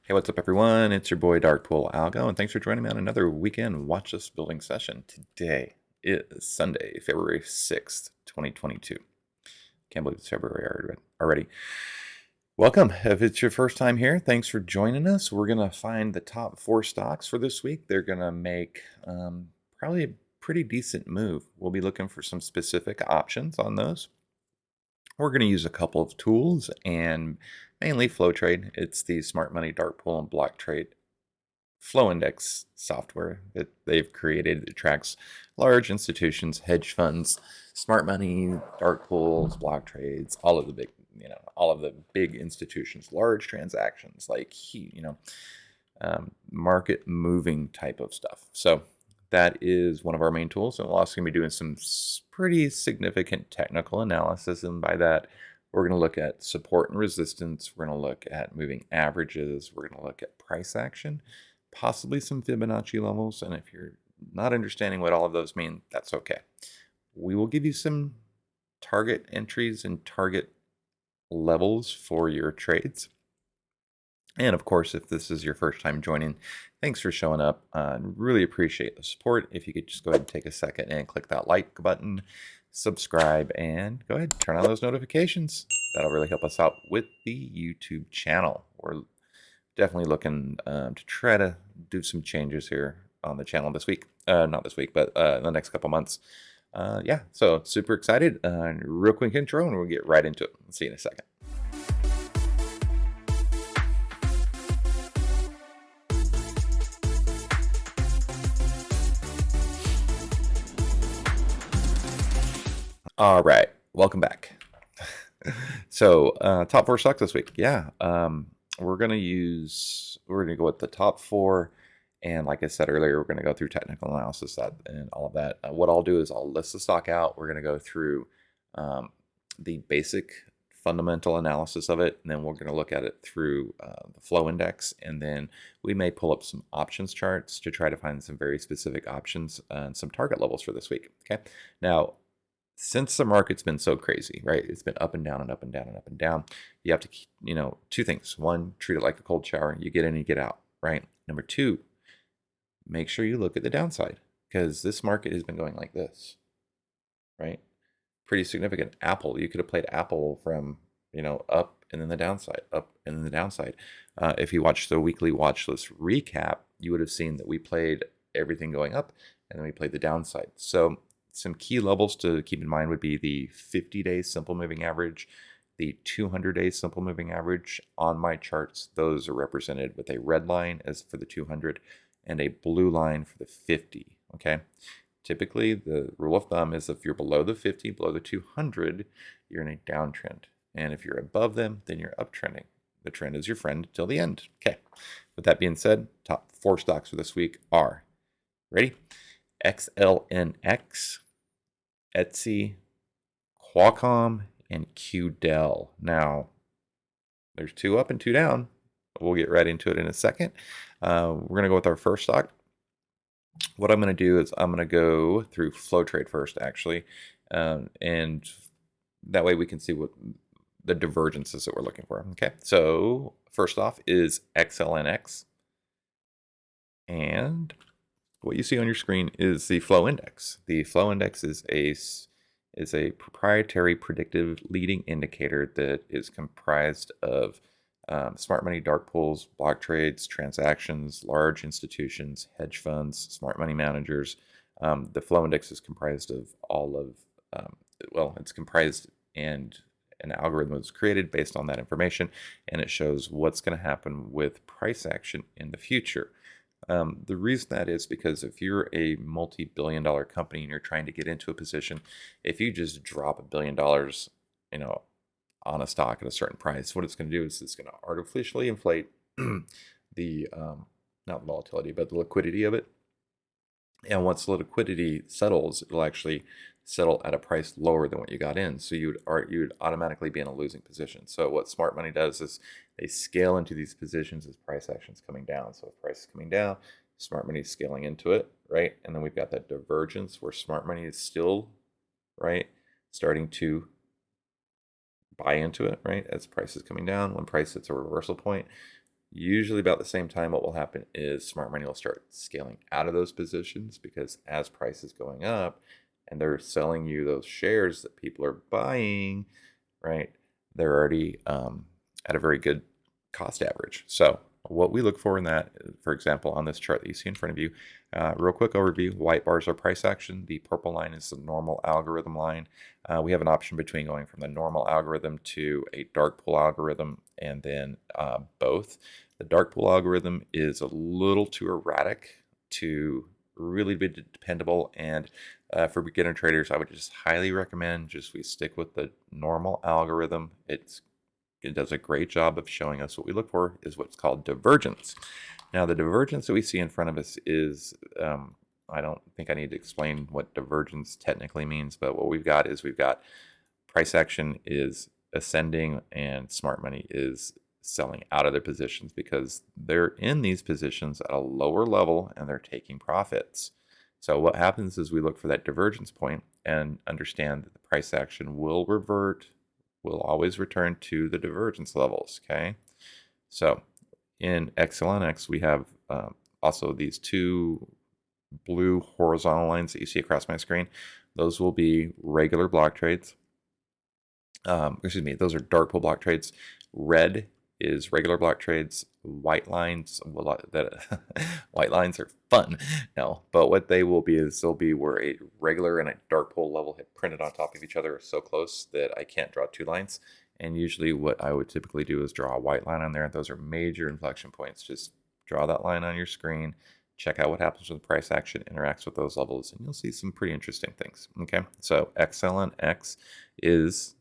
Hey, what's up, everyone? It's your boy Darkpool Algo, and thanks for joining me on another weekend watch list building session. Today is Sunday, February 6th, 2022. Can't believe it's February already. Welcome. If it's your first time here, thanks for joining us. We're going to find the top 4 stocks for this week. They're going to make probably a pretty decent move. We'll be looking for some specific options on those. We're going to use a couple of tools and mainly FlowTrade. It's the Smart Money, Dark Pool, and Block Trade Flow Index software that they've created that tracks large institutions, hedge funds, smart money, dark pools, block trades, all of the big institutions, large transactions, like market moving type of stuff. So that is one of our main tools, and we're also going to be doing some pretty significant technical analysis. And by that, we're going to look at support and resistance. We're going to look at moving averages. We're going to look at price action, possibly some Fibonacci levels. And if you're not understanding what all of those mean, that's okay. We will give you some target entries and target levels for your trades. And of course, if this is your first time joining, thanks for showing up. Really appreciate the support. If you could just go ahead and take a second and click that like button, subscribe, and go ahead and turn on those notifications. That'll really help us out with the YouTube channel. We're definitely looking to try to do some changes here on the channel this week. Not this week, but in the next couple months. Yeah, so super excited. Real quick intro, and we'll get right into it. See you in a second. All right, welcome back. So top 4 stocks this week. Yeah, we're gonna go with the top 4, and like I said earlier, we're gonna go through technical analysis and all of that. What I'll do is I'll list the stock out. We're gonna go through the basic fundamental analysis of it, and then we're gonna look at it through the flow index, and then we may pull up some options charts to try to find some very specific options and some target levels for this week. Okay, now, since the market's been so crazy, right? It's been up and down and up and down and up and down. You have to, two things. One, treat it like a cold shower. You get in, you get out, right? Number 2, make sure you look at the downside, because this market has been going like this, right? Pretty significant. Apple, you could have played Apple from, up and then the downside, up and then the downside. If you watched the weekly watch list recap, you would have seen that we played everything going up and then we played the downside. So some key levels to keep in mind would be the 50-day simple moving average, the 200-day simple moving average. On my charts, those are represented with a red line as for the 200 and a blue line for the 50. Okay. Typically, the rule of thumb is if you're below the 50, below the 200, you're in a downtrend. And if you're above them, then you're uptrending. The trend is your friend till the end. Okay. With that being said, top 4 stocks for this week are, ready? XLNX, Etsy, QCOM, and QDEL. Now, there's 2 up and 2 down. We'll get right into it in a second. We're going to go with our first stock. What I'm going to do is I'm going to go through FlowTrade first, actually, and that way we can see what the divergences that we're looking for. Okay, so first off is XLNX, and what you see on your screen is the flow index. The flow index is a proprietary predictive leading indicator that is comprised of smart money, dark pools, block trades, transactions, large institutions, hedge funds, smart money managers. The flow index is comprised of it's comprised, and an algorithm was created based on that information, and it shows what's going to happen with price action in the future. The reason that is because if you're a multi-billion-dollar company and you're trying to get into a position, if you just drop $1 billion, on a stock at a certain price, what it's going to do is it's going to artificially inflate the not volatility, but the liquidity of it. And once the liquidity settles, it'll actually settle at a price lower than what you got in. So you'd automatically be in a losing position. So what smart money does is they scale into these positions as price action is coming down. So if price is coming down, smart money is scaling into it, right? And then we've got that divergence where smart money is still, right, starting to buy into it, right, as price is coming down. When price hits a reversal point, Usually about the same time, what will happen is smart money will start scaling out of those positions because as price is going up and they're selling you those shares that people are buying, right? They're already at a very good cost average. So what we look for in that, for example, on this chart that you see in front of you, real quick overview, white bars are price action. The purple line is the normal algorithm line. We have an option between going from the normal algorithm to a dark pool algorithm and then both. The dark pool algorithm is a little too erratic to really be dependable, and for beginner traders, I would just highly recommend just we stick with the normal algorithm. It does a great job of showing us what we look for is what's called divergence. Now, the divergence that we see in front of us is, I don't think I need to explain what divergence technically means, but what we've got is we've got price action is ascending and smart money is selling out of their positions because they're in these positions at a lower level and they're taking profits. So what happens is we look for that divergence point and understand that the price action will revert, will always return to the divergence levels, okay? So in XLNX, we have also these two blue horizontal lines that you see across my screen. Those will be regular block trades. Excuse me, those are dark pool block trades. Red is regular block trades. White lines, well, white lines are fun. No, but what they will be is they'll be where a regular and a dark pool level have printed on top of each other so close that I can't draw two lines. And usually what I would typically do is draw a white line on there. Those are major inflection points. Just draw that line on your screen. Check out what happens when the price action interacts with those levels, and you'll see some pretty interesting things. Okay, so XLNX is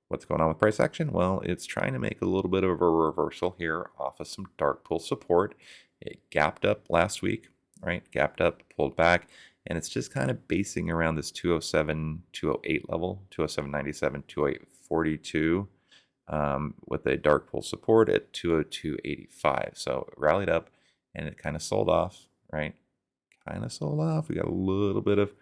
what's going on with price action? Well, it's trying to make a little bit of a reversal here off of some dark pool support. It gapped up last week, right? Gapped up, pulled back, and it's just kind of basing around this 207, 208 level, 207.97, 208.42 with a dark pool support at 202.85. So it rallied up and it kind of sold off, right? Kind of sold off. We got a little bit of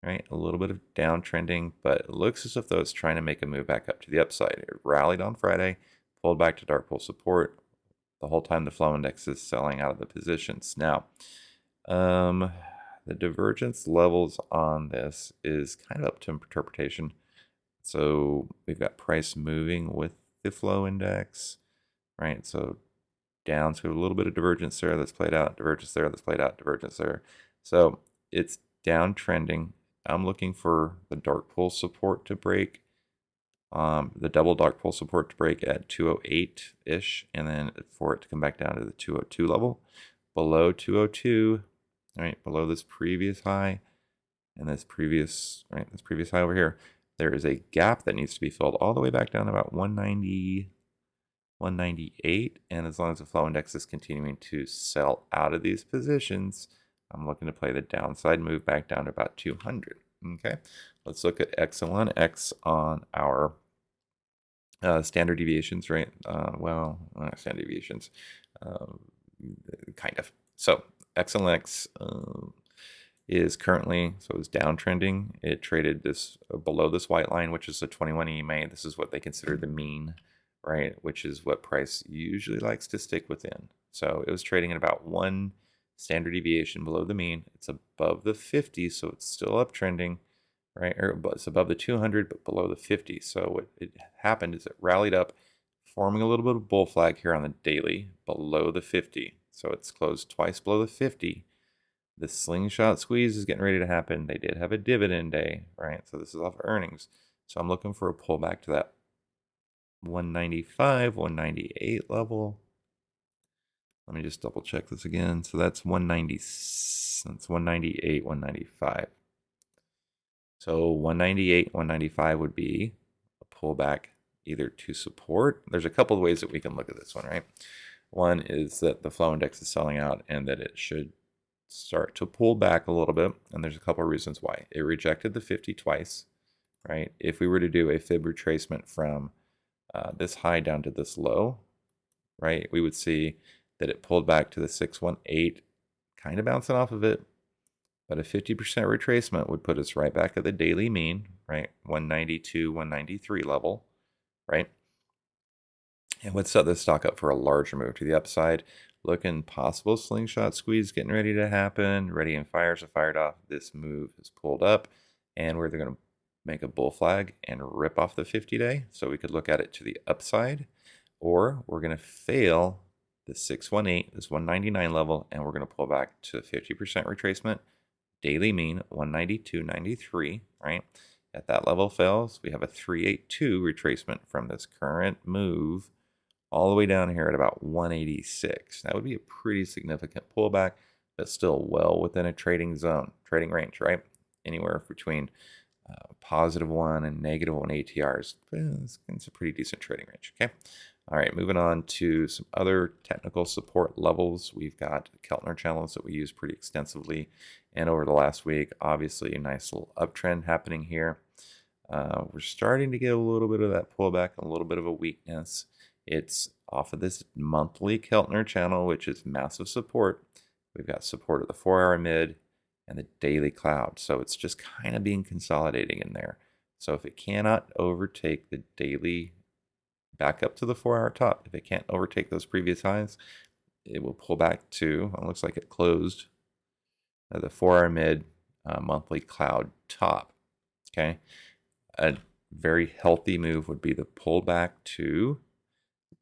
a little bit of downtrending, but it looks as if though it's trying to make a move back up to the upside. It rallied on Friday, pulled back to dark pool support. The whole time the flow index is selling out of the positions. Now, the divergence levels on this is kind of up to interpretation. So we've got price moving with the flow index, right? So down to a little bit of divergence there that's played out, divergence there that's played out, divergence there. So it's downtrending. I'm looking for the dark pool support to break, the double dark pool support to break at 208-ish, and then for it to come back down to the 202 level. Below 202, right, below this previous high, and this previous high over here, there is a gap that needs to be filled all the way back down to about 190, 198, and as long as the flow index is continuing to sell out of these positions, I'm looking to play the downside move back down to about 200. Okay, let's look at XLNX on our standard deviations, right? Well, not standard deviations, kind of. So XLNX is currently, so it's downtrending. It traded this below this white line, which is the 21 EMA. This is what they consider the mean, right? Which is what price usually likes to stick within. So it was trading at about one standard deviation below the mean. It's above the 50, so it's still uptrending, right? Or it's above the 200, but below the 50. So what it happened is it rallied up, forming a little bit of bull flag here on the daily below the 50. So it's closed twice below the 50. The slingshot squeeze is getting ready to happen. They did have a dividend day, right? So this is off earnings. So I'm looking for a pullback to that 195, 198 level. Let me just double check this again. So that's 190, that's 198, 195. So 198, 195 would be a pullback either to support. There's a couple of ways that we can look at this one, right? One is that the flow index is selling out and that it should start to pull back a little bit. And there's a couple of reasons why. It rejected the 50 twice, right? If we were to do a fib retracement from this high down to this low, right, we would see that it pulled back to the 618, kind of bouncing off of it. But a 50% retracement would put us right back at the daily mean, right? 192, 193 level, right? And would set this stock up for a larger move to the upside. Looking possible slingshot squeeze getting ready to happen. Ready and fires are fired off. This move is pulled up, and we're going to make a bull flag and rip off the 50-day. So we could look at it to the upside, or we're going to fail the 618, this 199 level, and we're going to pull back to 50% retracement. Daily mean 192.93, right? At that level fails, we have a 382 retracement from this current move all the way down here at about 186. That would be a pretty significant pullback, but still well within a trading zone, trading range, right? Anywhere between +1 and -1 ATRs. It's a pretty decent trading range, okay? All right, moving on to some other technical support levels. We've got Keltner channels that we use pretty extensively. And over the last week, obviously a nice little uptrend happening here. We're starting to get a little bit of that pullback, a little bit of a weakness. It's off of this monthly Keltner channel, which is massive support. We've got support at the 4-hour mid and the daily cloud. So it's just kind of being consolidating in there. So if it cannot overtake the daily back up to the 4-hour top, if it can't overtake those previous highs, it will pull back to, it looks like it closed the 4-hour mid monthly cloud top. Okay. A very healthy move would be the pullback to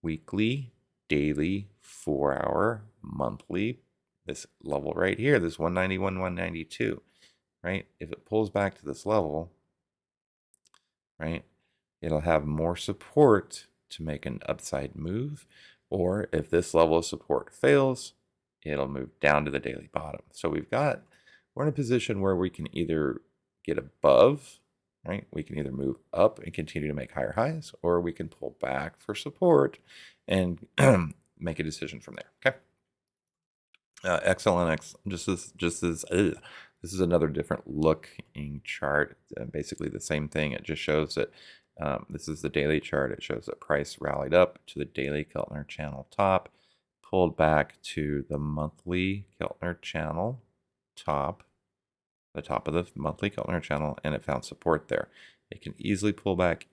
weekly, daily, 4-hour, monthly, this level right here, this 191, 192, right? If it pulls back to this level, right, it'll have more support to make an upside move. Or if this level of support fails, it'll move down to the daily bottom. So we're in a position where we can either get above, right? We can either move up and continue to make higher highs, or we can pull back for support and make a decision from there. Okay. XLNX, this is another different looking chart. Basically the same thing. It just shows that this is the daily chart. It shows that price rallied up to the daily Keltner channel top, pulled back to the monthly Keltner channel top, the top of the monthly Keltner channel, and it found support there. It can easily pull back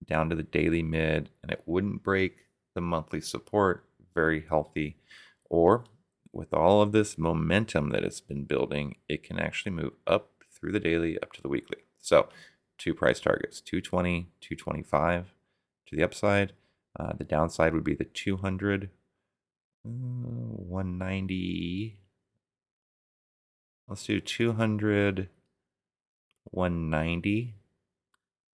down to the daily mid, and it wouldn't break the monthly support. Very healthy. Or with all of this momentum that it's been building, it can actually move up through the daily up to the weekly. So two price targets, 220, 225 to the upside. The downside would be the 200, 190. Let's do 200, 190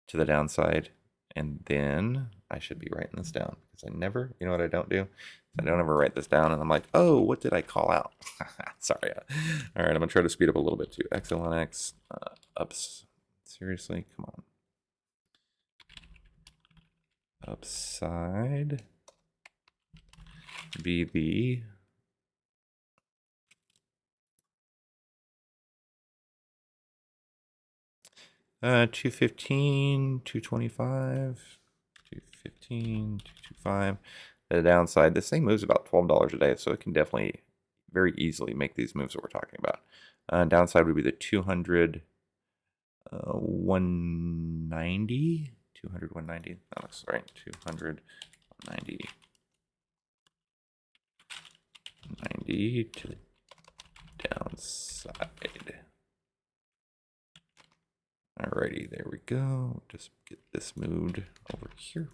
to the downside. And then I should be writing this down because I never, you know what I don't do? I don't ever write this down and I'm like, oh, what did I call out? Sorry. All right, I'm going to try to speed up a little bit too. XLNX, ups. Seriously, come on. Upside be the $215, 225, 215, 225. The downside, this thing moves about $12 a day, so it can definitely very easily make these moves that we're talking about. Downside would be the 200, 190, 200, 190. That looks right. 200, 190, 90 to the downside. Alrighty, there we go. Just get this moved over here.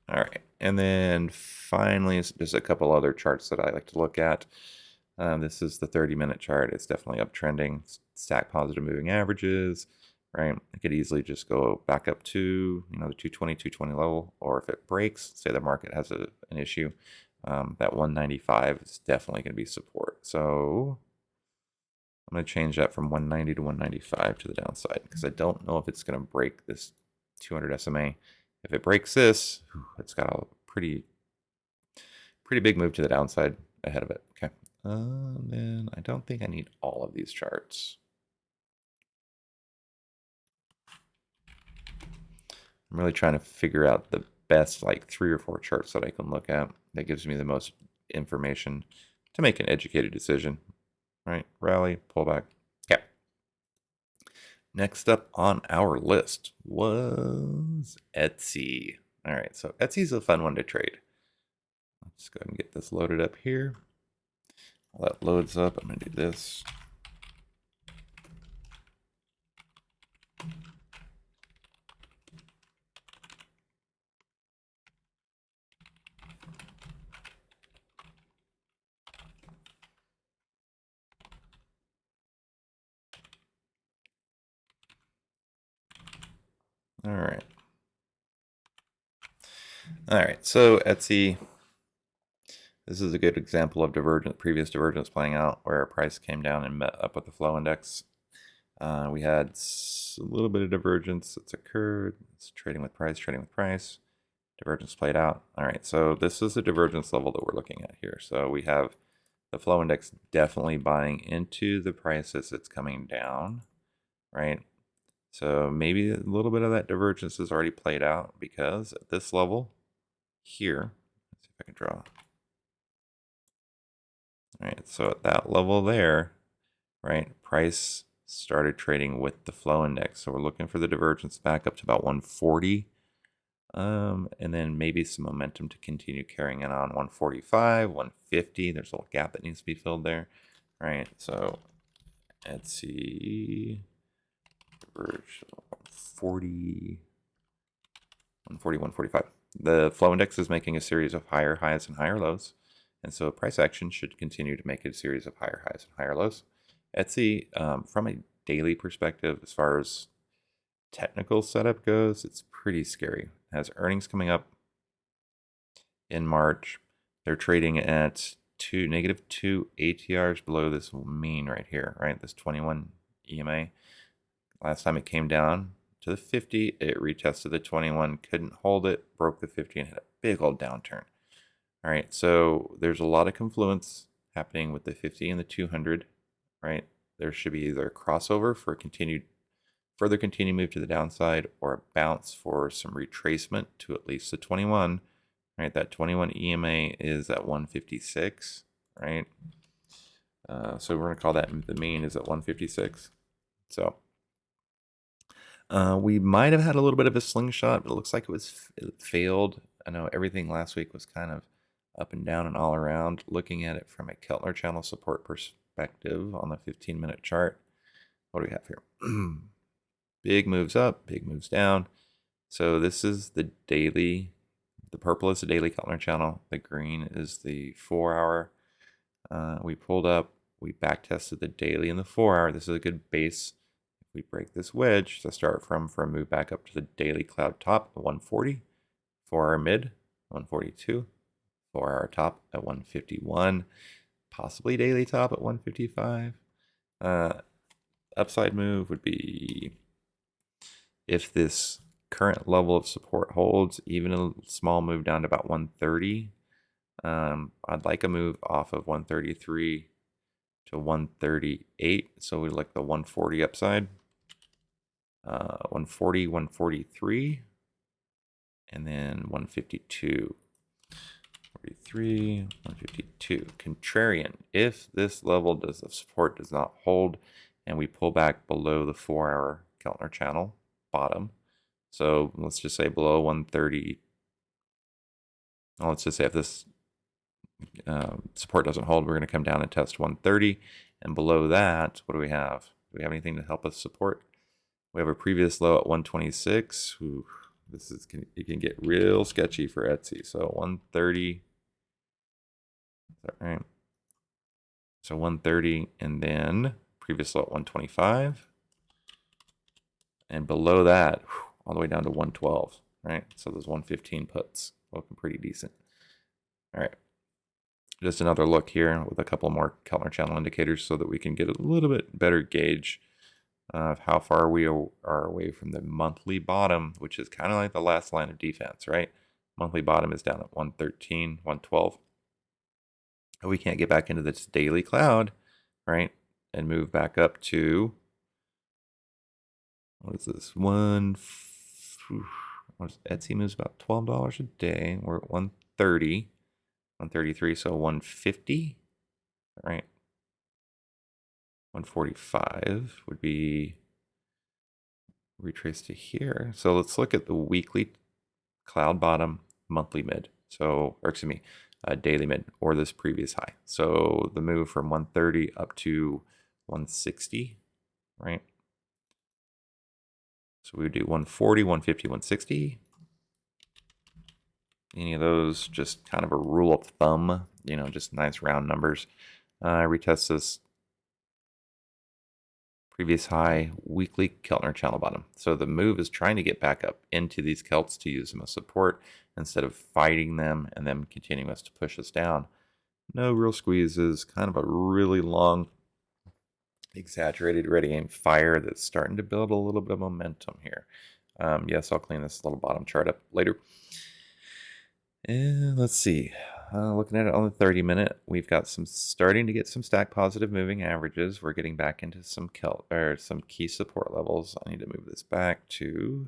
All right, and then finally, just a couple other charts that I like to look at. This is the 30-minute chart. It's definitely uptrending. Stack positive moving averages, right? It could easily just go back up to, the 220, 220 level, or if it breaks, say the market has an issue, that 195 is definitely going to be support. So I'm going to change that from 190 to 195 to the downside because I don't know if it's going to break this 200 SMA. If it breaks this, it's got a pretty big move to the downside ahead of it. Okay. Then I don't think I need all of these charts. I'm really trying to figure out the best 3 or 4 charts that I can look at that gives me the most information to make an educated decision. Right? Rally, pullback. Okay. Next up on our list was Etsy. All right, so Etsy's a fun one to trade. Let's go ahead and get this loaded up here. While that loads up, I'm going to do this. All right. All right, so Etsy, this is a good example of previous divergence playing out where our price came down and met up with the flow index. We had a little bit of divergence that's occurred. It's trading with price. Divergence played out. All right, so this is the divergence level that we're looking at here. So we have the flow index definitely buying into the price as it's coming down, right? So maybe a little bit of that divergence has already played out because at this level here, let's see if I can draw. All right, so at that level there, right, price started trading with the flow index. So we're looking for the divergence back up to about 140. And then maybe some momentum to continue carrying it on 145, 150. There's a little gap that needs to be filled there, right? So Etsy diverge 140, 140, 145. The flow index is making a series of higher highs and higher lows. And so price action should continue to make a series of higher highs and higher lows. Etsy, from a daily perspective, as far as technical setup goes, it's pretty scary. It has earnings coming up in March. They're trading at -2 ATRs below this mean right here, right? This 21 EMA. Last time it came down to the 50, it retested the 21, couldn't hold it, broke the 50, and had a big old downturn. All right, so there's a lot of confluence happening with the 50 and the 200, right? There should be either a crossover for a further continued move to the downside or a bounce for some retracement to at least the 21, right? That 21 EMA is at 156, right? So we're going to call that the mean is at 156. So we might have had a little bit of a slingshot, but it looks like it failed. I know everything last week was kind of up and down and all around. Looking at it from a Keltner channel support perspective on the 15-minute chart, what do we have here? Big moves up, big moves down. So this is the daily. The purple is the daily Keltner channel. The green is the 4-hour. We pulled up. We back tested the daily and the 4-hour. This is a good base. If we break this wedge to start from for a move back up to the daily cloud top at 140, 4-hour mid 142, 4-hour top at 151, possibly daily top at 155. Upside move would be if this current level of support holds, even a small move down to about 130. I'd like a move off of 133 to 138. So we like the 140 upside. 140, 143, and then 152. 43, 152. Contrarian. If this level of support does not hold and we pull back below the 4-hour Keltner channel bottom, so let's just say below 130. Let's just say if this support doesn't hold, we're going to come down and test 130. And below that, what do we have? Do we have anything to help us support? We have a previous low at 126. Ooh, it can get real sketchy for Etsy. So 130. All right. So 130 and then previous low at 125. And below that, all the way down to 112, right? So those 115 puts looking pretty decent. All right. Just another look here with a couple more Keltner channel indicators so that we can get a little bit better gauge of how far we are away from the monthly bottom, which is kind of like the last line of defense, right? Monthly bottom is down at 113, 112. We can't get back into this daily cloud, right? And move back up to, what is this? Etsy moves about $12 a day. We're at 130, 133, so 150, right? 145 would be retrace to here. So let's look at the weekly cloud bottom, monthly mid. So, or excuse me, daily mid or this previous high. So the move from 130 up to 160, right? So we would do 140, 150, 160. Any of those, just kind of a rule of thumb, just nice round numbers. Retest this previous high, weekly Keltner channel bottom. So the move is trying to get back up into these Kelts to use them as support instead of fighting them and then continuing us to push us down. No real squeezes, kind of a really long, exaggerated ready aim fire that's starting to build a little bit of momentum here. Yes, I'll clean this little bottom chart up later. And let's see. Looking at it on the 30-minute, we've got starting to get some stack positive moving averages. We're getting back into some some key support levels. I need to move this back to.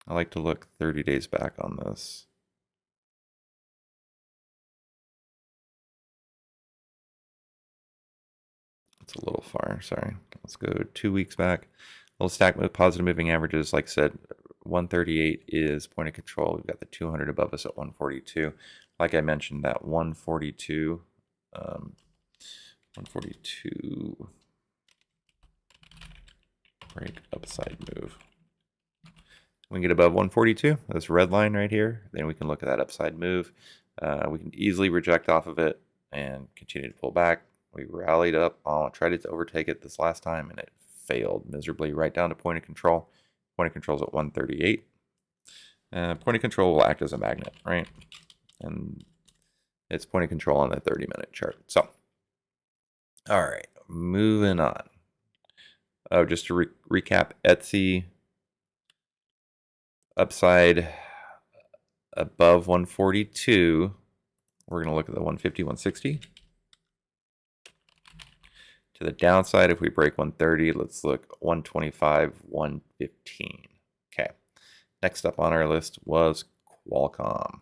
I like to look 30 days back on this. It's a little far. Sorry. Let's go 2 weeks back. Little stack with positive moving averages. Like I said, 138 is point of control. We've got the 200 above us at 142. Like I mentioned, that 142 break upside move. We can get above 142, this red line right here, then we can look at that upside move. We can easily reject off of it and continue to pull back. We rallied up, tried to overtake it this last time, and it failed miserably right down to point of control. Point of control is at 138. Point of control will act as a magnet, right? And it's point of control on the 30-minute chart. So, all right, moving on. Oh, just to recap, Etsy upside above 142. We're going to look at the 150, 160. To the downside, if we break 130, let's look 125, 115. Okay. Next up on our list was Qualcomm.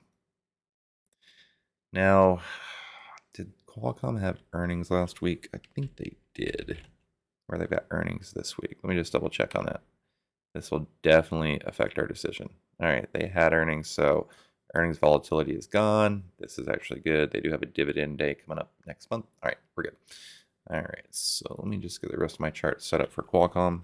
Now, did Qualcomm have earnings last week? I think they did. Or they've got earnings this week. Let me just double check on that. This will definitely affect our decision. All right, they had earnings, so earnings volatility is gone. This is actually good. They do have a dividend day coming up next month. All right, we're good. All right, so let me just get the rest of my chart set up for Qualcomm.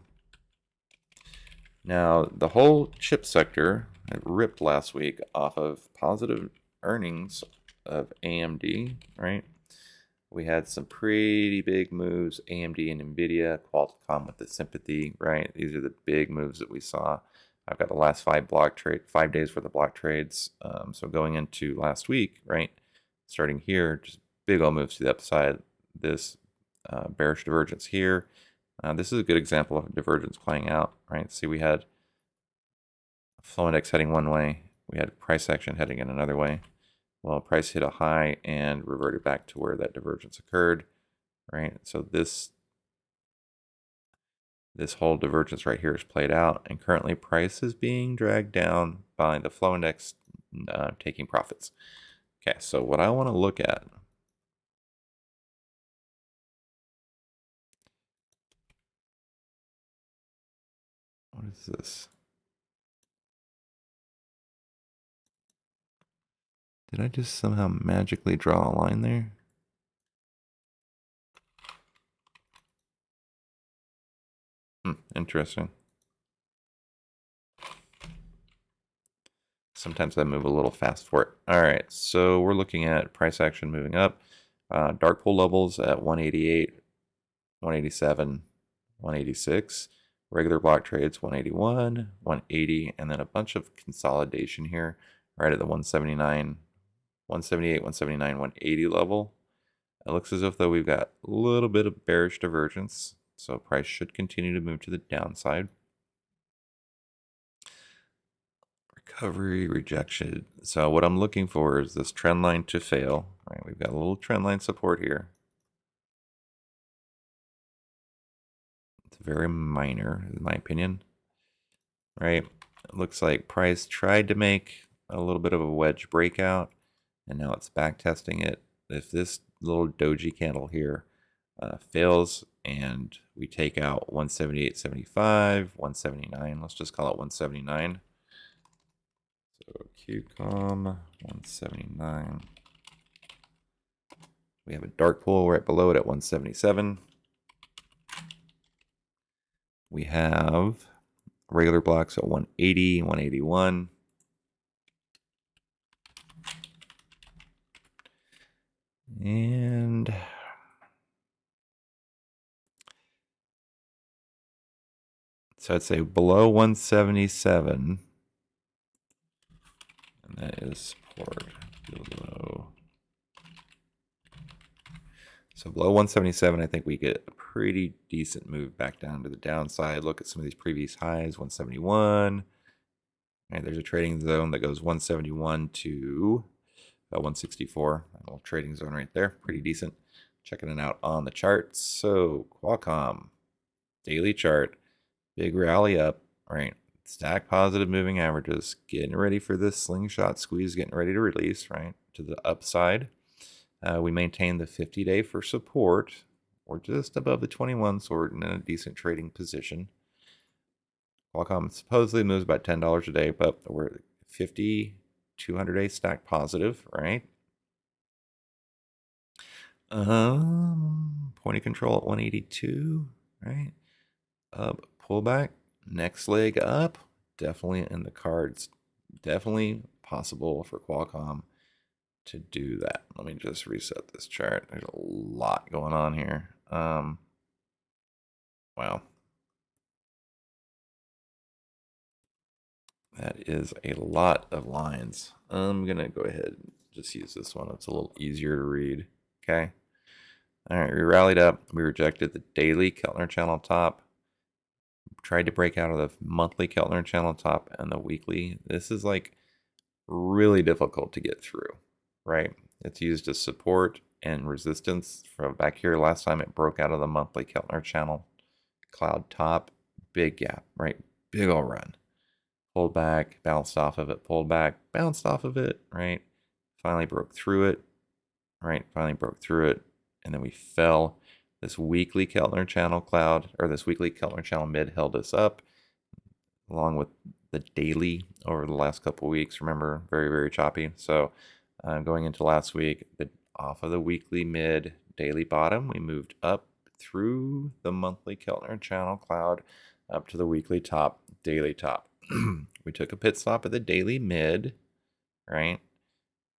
Now, the whole chip sector had ripped last week off of positive earnings of AMD, right? We had some pretty big moves, AMD and NVIDIA, Qualcomm with the sympathy, right? These are the big moves that we saw. I've got the last 5 days worth of block trades. So going into last week, right? Starting here, just big old moves to the upside. This bearish divergence here. This is a good example of divergence playing out, right? See, we had flow index heading one way. We had price action heading in another way. Well, price hit a high and reverted back to where that divergence occurred, right? So this whole divergence right here is played out, and currently price is being dragged down by the flow index taking profits. Okay, so what I want to look at, what is this? Did I just somehow magically draw a line there? Interesting. Sometimes I move a little fast for it. All right, so we're looking at price action moving up. Dark pool levels at 188, 187, 186. Regular block trades 181, 180, and then a bunch of consolidation here right at the 179, 178, 179, 180 level. It looks as if though we've got a little bit of bearish divergence, so price should continue to move to the downside. Recovery, rejection. So what I'm looking for is this trend line to fail. Right, we've got a little trend line support here. It's very minor, in my opinion. Right, it looks like price tried to make a little bit of a wedge breakout, and now it's back testing it. If this little doji candle here fails and we take out 178.75, 179. Let's just call it 179. So QCOM 179. We have a dark pool right below it at 177. We have regular blocks at 180, 181. And so I'd say below 177. And that is support below. So below 177, I think we get a pretty decent move back down to the downside. Look at some of these previous highs, 171. And there's a trading zone that goes 171 to 164. A little trading zone right there. Pretty decent. Checking it out on the charts. So Qualcomm, daily chart, big rally up, right? Stack positive moving averages, getting ready for this slingshot squeeze, getting ready to release, right? To the upside. We maintain the 50-day for support. We're just above the 21, so we're in a decent trading position. Qualcomm supposedly moves about $10 a day, but we're 50, 200-day stack positive, right? Point of control at 182, right? Up, pullback, next leg up, definitely in the cards. Definitely possible for Qualcomm to do that. Let me just reset this chart. There's a lot going on here. Wow. That is a lot of lines. I'm going to go ahead and just use this one. It's a little easier to read. Okay. All right. We rallied up. We rejected the daily Keltner channel top. Tried to break out of the monthly Keltner channel top and the weekly. This is like really difficult to get through, right? It's used as support and resistance from back here. Last time it broke out of the monthly Keltner channel cloud top, big gap, right? Big ol' run. Pulled back, bounced off of it, pulled back, bounced off of it, right? Finally broke through it, right? Finally broke through it, and then we fell. This weekly Keltner channel cloud, or this weekly Keltner channel mid held us up, along with the daily over the last couple of weeks. Remember, very, very choppy. So going into last week, off of the weekly mid daily bottom, we moved up through the monthly Keltner channel cloud up to the weekly top, daily top. We took a pit stop at the daily mid, right?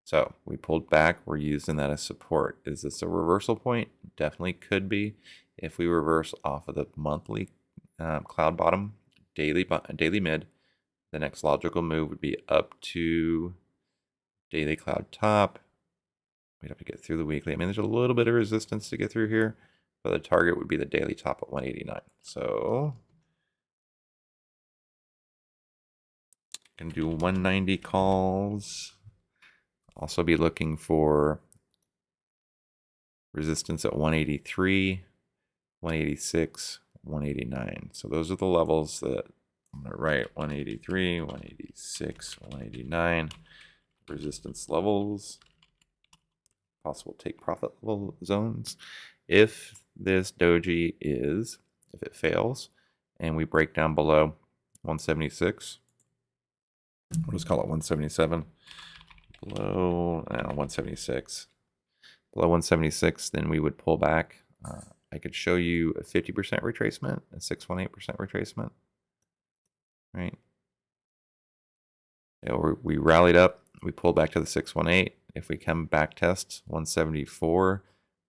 So we pulled back. We're using that as support. Is this a reversal point? Definitely could be. If we reverse off of the monthly cloud bottom, daily mid, the next logical move would be up to daily cloud top. We'd have to get through the weekly. I mean, there's a little bit of resistance to get through here, but the target would be the daily top at 189. So can do 190 calls. Also be looking for resistance at 183, 186, 189. So those are the levels that I'm going to write: 183, 186, 189. Resistance levels. Possible take profit level zones. If this doji if it fails, and we break down below 176, we'll just call it 177. Below 176. Below 176, then we would pull back. I could show you a 50% retracement, a 618% retracement, right? We rallied up, we pulled back to the 618. If we come back test 174,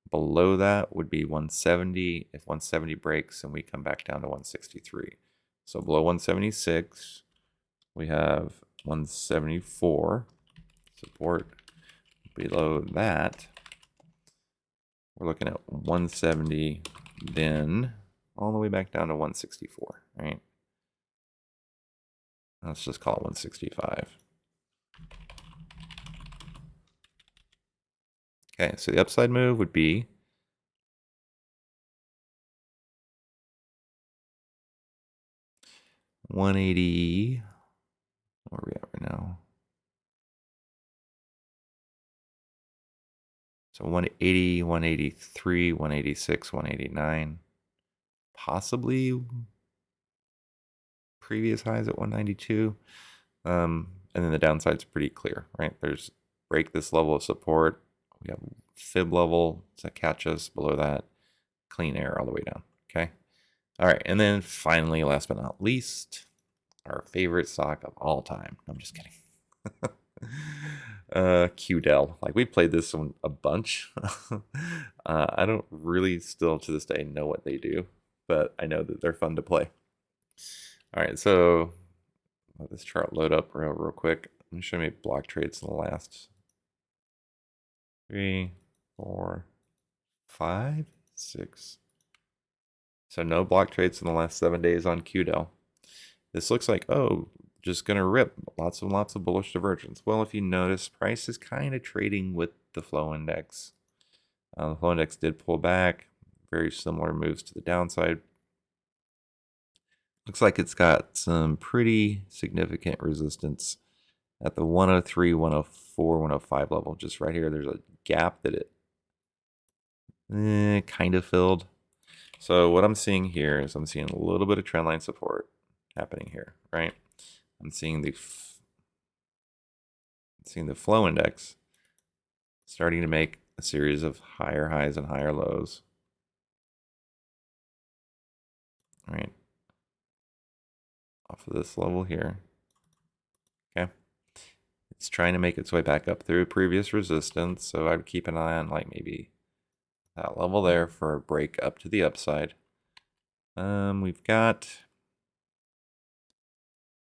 below that would be 170. If 170 breaks, and we come back down to 163. So below 176, we have 174 support. Below that, we're looking at 170, then all the way back down to 164, right? Let's just call it 165. Okay, so the upside move would be $180. Where are we at right now? So 180, 183, 186, 189. possibly previous highs at 192. And then the downside's pretty clear, right? There's break this level of support. We have fib level to catch us below that. Clean air all the way down. Okay. All right. And then finally, last but not least, our favorite stock of all time. I'm just kidding. QDEL. Like, we played this one a bunch. I don't really still to this day know what they do, but I know that they're fun to play. All right, so let this chart load up real quick. Let me show you block trades in the last 3, 4, 5, 6. So no block trades in the last 7 days on QDEL. This looks like, oh, just gonna rip lots and lots of bullish divergence. Well, if you notice, price is kind of trading with the flow index. The flow index did pull back, very similar moves to the downside. Looks like it's got some pretty significant resistance at the 103, 104, 105 level. Just right here, there's a gap that it kind of filled. So what I'm seeing here is I'm seeing a little bit of trendline support happening here, right? I'm seeing the flow index starting to make a series of higher highs and higher lows. All right, off of this level here. Okay, it's trying to make its way back up through previous resistance, so I would keep an eye on like maybe that level there for a break up to the upside. We've got,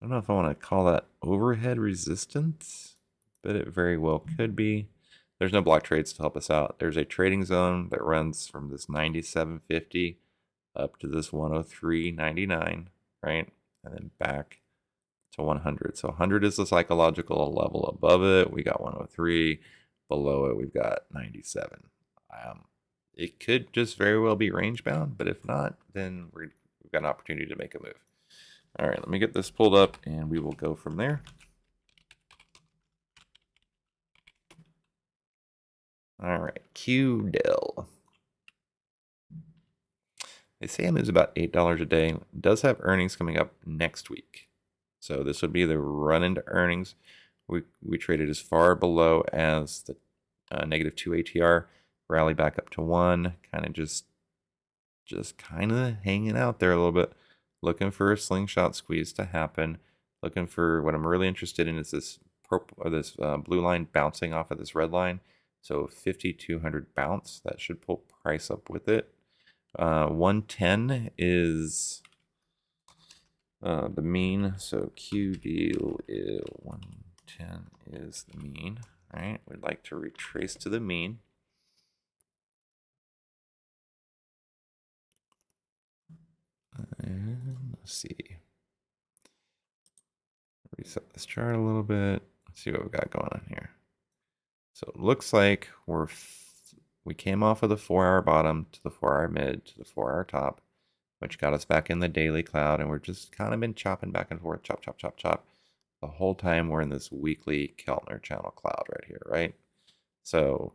I don't know if I want to call that overhead resistance, but it very well could be. There's no block trades to help us out. There's a trading zone that runs from this 97.50 up to this 103.99, right? And then back to 100. So 100 is the psychological level above it. We got 103. Below it, we've got 97. It could just very well be range bound, but if not, then we've got an opportunity to make a move. All right, let me get this pulled up and we will go from there. All right, QDEL. They say it moves about $8 a day. It does have earnings coming up next week. So this would be the run into earnings. We traded as far below as the -2 ATR, rally back up to 1, kind of just kind of hanging out there a little bit, looking for a slingshot squeeze to happen, looking for what I'm really interested in is this purple or this blue line bouncing off of this red line. So 5,200 bounce, that should pull price up with it. 110 is the mean, so QDEL is 110 is the mean, right? We'd like to retrace to the mean. And let's see. Reset this chart a little bit. Let's see what we got going on here. So it looks like we came off of the 4-hour bottom to the 4-hour mid to the 4-hour top, which got us back in the daily cloud, and we're just kind of been chopping back and forth, chop, chop, chop, chop. The whole time we're in this weekly Keltner channel cloud right here, right? So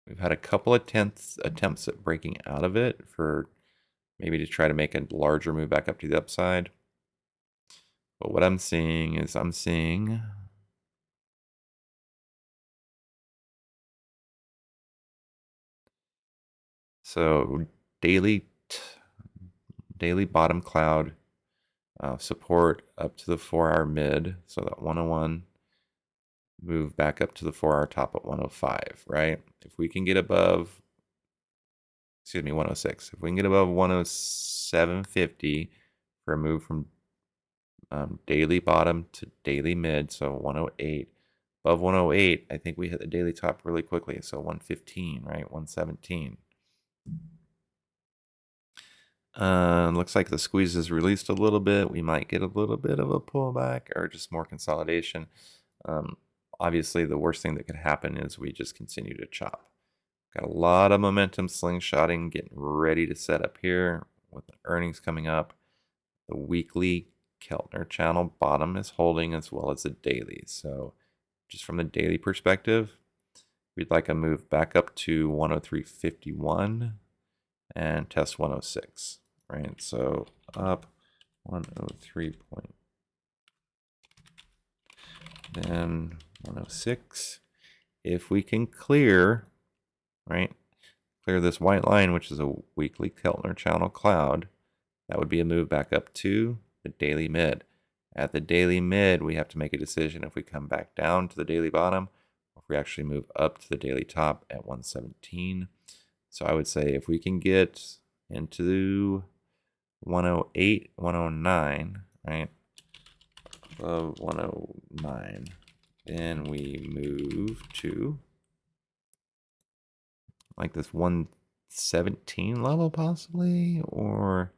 we've had a couple attempts at breaking out of it for maybe to try to make a larger move back up to the upside. But what I'm seeing is so daily bottom cloud support up to the 4-hour mid, so that 101, move back up to the 4-hour top at 105, right? If we can get above, 106. If we can get above 107.50 for a move from daily bottom to daily mid, so 108. Above 108, I think we hit the daily top really quickly, so 115, right? 117. Looks like the squeeze is released a little bit. We might get a little bit of a pullback or just more consolidation. Obviously, the worst thing that could happen is we just continue to chop. Got a lot of momentum slingshotting, getting ready to set up here with the earnings coming up. The weekly Keltner channel bottom is holding as well as the daily. So just from the daily perspective, we'd like a move back up to 103.51. and test 106, right? So up 103 point, then 106. If we can clear, right, clear this white line, which is a weekly Keltner channel cloud, that would be a move back up to the daily mid. At the daily mid, we have to make a decision if we come back down to the daily bottom, or if we actually move up to the daily top at 117. So I would say if we can get into 108, 109, right? Above 109, then we move to like this 117 level possibly, or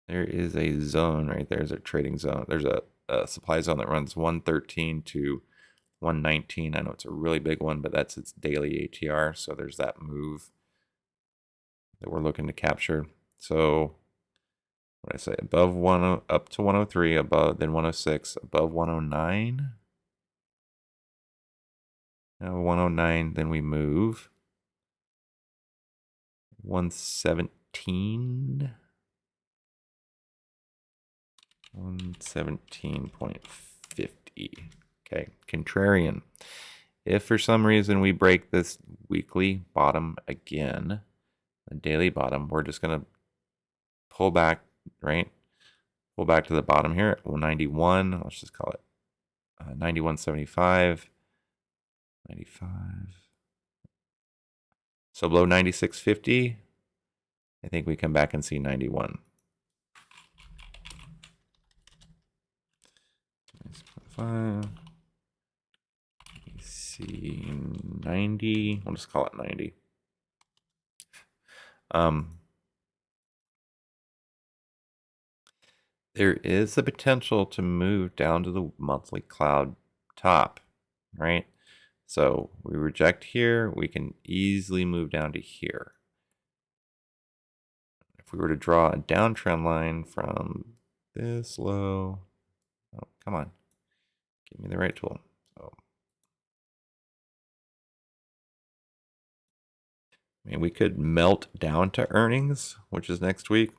there is a zone right there. There's a trading zone. There's a supply zone that runs 113 to 119. I know it's a really big one, but that's its daily ATR. So there's that move that we're looking to capture. So what I say, above up to 103, above, then 106, above 109. Now 109, then we move 117. 117.50. Okay, contrarian. If for some reason we break this weekly bottom again, the daily bottom, we're just going to pull back, right? Pull back to the bottom here at 191. Let's just call it 91.75. 95. So below 96.50, I think we come back and see 91. See 90. We'll just call it 90. There is the potential to move down to the monthly cloud top, right? So we reject here, we can easily move down to here. If we were to draw a downtrend line from this low, oh, come on, give me the right tool. So, I mean, we could melt down to earnings, which is next week.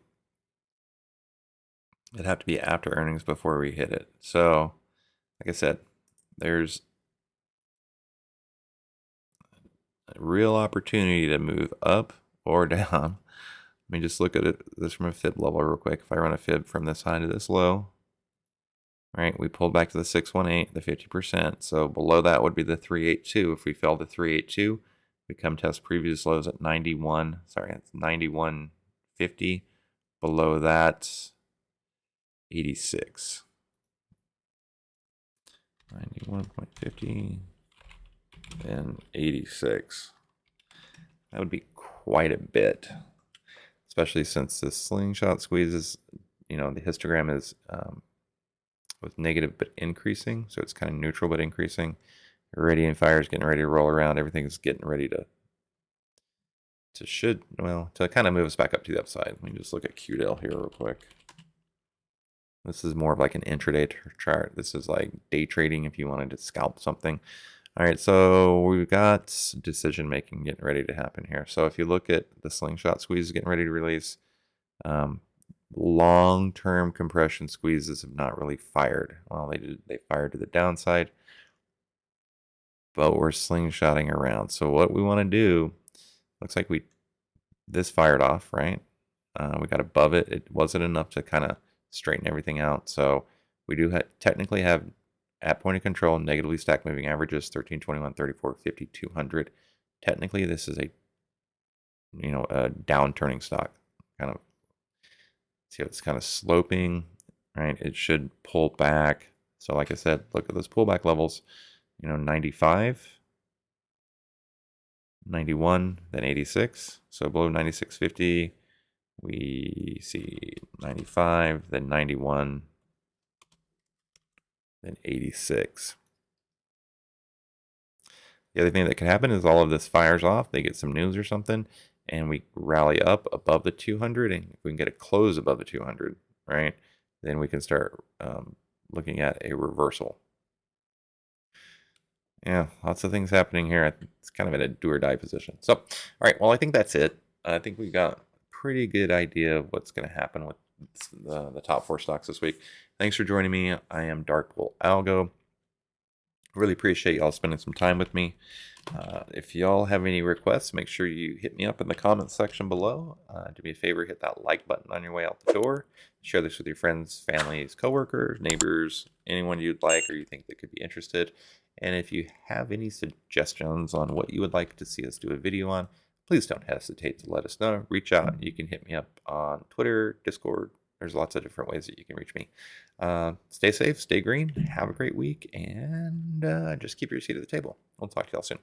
It'd have to be after earnings before we hit it. So, like I said, there's a real opportunity to move up or down. Let me just look at this from a fib level real quick. If I run a fib from this high to this low, right, we pulled back to the 618, the 50%. So below that would be the 382. If we fell to 382, we come test previous lows at 91. Sorry, it's 91.50. Below that, 86. 91.50 and 86. That would be quite a bit, especially since this slingshot squeezes, you know, the histogram is with negative but increasing, so it's kind of neutral but increasing. Iridium fire is getting ready to roll around. Everything's getting ready to kind of move us back up to the upside. Let me just look at QDEL here real quick. This is more of like an intraday chart. This is like day trading if you wanted to scalp something. All right, so we've got decision making getting ready to happen here. So if you look at the slingshot squeeze getting ready to release, long-term compression squeezes have not really fired. Well, they fired to the downside, but we're slingshotting around. So what we want to do, looks like this fired off, right? We got above it. It wasn't enough to kind of straighten everything out. So we do technically have at point of control negatively stacked moving averages 13, 21, 34, 50, 200. Technically, this is a downturning stock. Kind of see how it's kind of sloping, right? It should pull back. So like I said, look at those pullback levels. 95, 91, then 86. So below 96.50, we see 95, then 91, then 86. The other thing that can happen is all of this fires off. They get some news or something, and we rally up above the 200. And if we can get a close above the 200, right, then we can start looking at a reversal. Yeah, lots of things happening here. It's kind of in a do or die position. So, all right. Well, I think that's it. I think we got a pretty good idea of what's going to happen with the top four stocks this week. Thanks for joining me. I am Dark Bull Algo. Really appreciate y'all spending some time with me. If y'all have any requests, make sure you hit me up in the comments section below. Do me a favor, hit that like button on your way out the door. Share this with your friends, families, coworkers, neighbors, anyone you'd like or you think that could be interested. And if you have any suggestions on what you would like to see us do a video on, please don't hesitate to let us know. Reach out. You can hit me up on Twitter, Discord. There's lots of different ways that you can reach me. Stay safe, stay green, have a great week, and just keep your seat at the table. We'll talk to y'all soon.